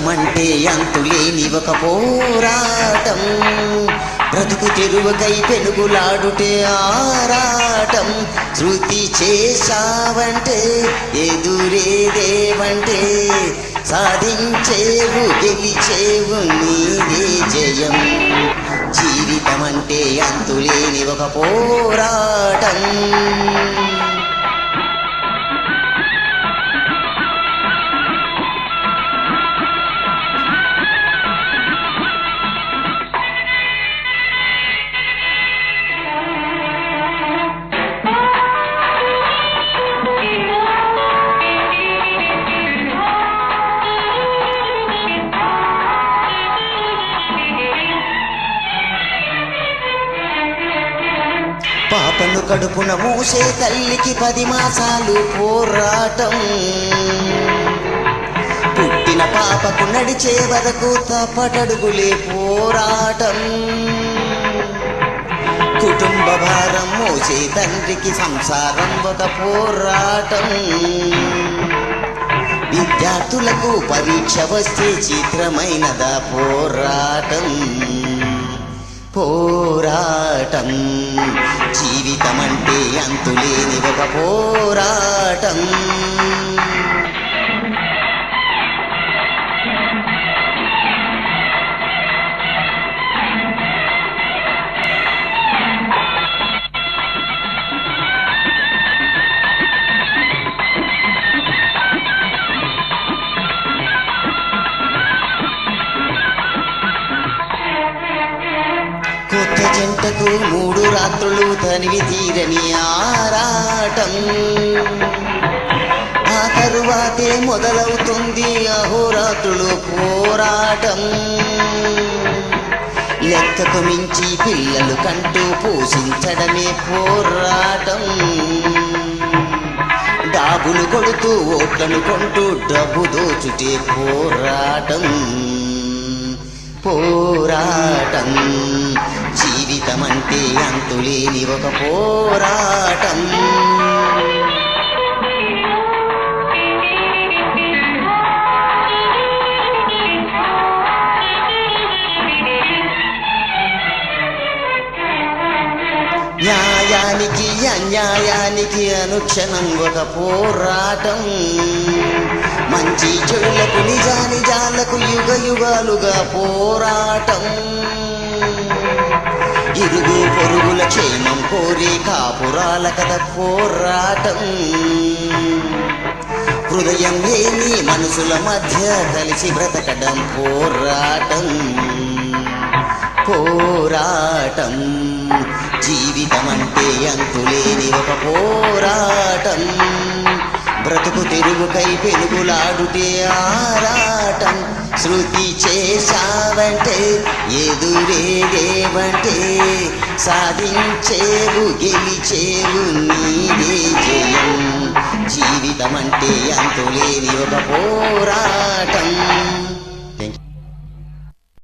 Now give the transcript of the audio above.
జీవితమంటే అంతులేని ఒక పోరాటం, బ్రతుకు తెరువుకై పెనుగులాడుటే ఆరాటం. శృతి చేశావంటే ఎదురేదేవంటే సాధించేవు గెలిచేవు నీదే జయం. జీవితమంటే అంతులేని ఒక పోరాటం. పాపను కడుపున మోసే తల్లికి 10 మాసాలు పోరాటం, పుట్టిన పాపకు నడిచే వరకు తప్పటడుగులే పోరాటం. కుటుంబ భారం మోసే తండ్రికి సంసారం ఒక పోరాటం. విద్యార్థులకు పరీక్ష వస్తే చిత్రమైనదా పోరాటం. పోరాటం జీవితమంటే అంతులేని ఒక పోరాటం. కొత్త జంటకు 3 రాత్రులు తనివి తీరని ఆరాటం, ఆ తరువాతే మొదలవుతుంది అహోరాత్రులు పోరాటం. లెక్కకు మించి పిల్లలు కంటూ పోషించడమే పోరాటం. డాబులు కొడుతూ ఓట్లను కొంటూ డబ్బు దోచుటే పోరాటం. పోరాటం జీవితమంటే అంతులేని ఒక పోరాటం. న్యాయానికి అన్యాయానికి అనుక్షణం ఒక పోరాటం, మంచి చెడులకు నిజానిజాలకు యుగ యుగాలుగా పోరాటం. ఇరుగు పొరుగుల క్షేమం కోరి కాపురాల కథ పోరాటం. హృదయం లేని మనసుల మధ్య కలిసి బ్రతకడం పోరాటం. పోరాటం జీవితమంటే అంతులేని ఒక పోరాటం, బ్రతుకు తెరువుకై పెనుగులాడుటే ఆరాటం. శృతి చేశావంటే ఎదురేదేవంటే సాధించేవు గెలిచేవు నీదే జయం. జీవితమంటే అంతులేని ఒక పోరాటం.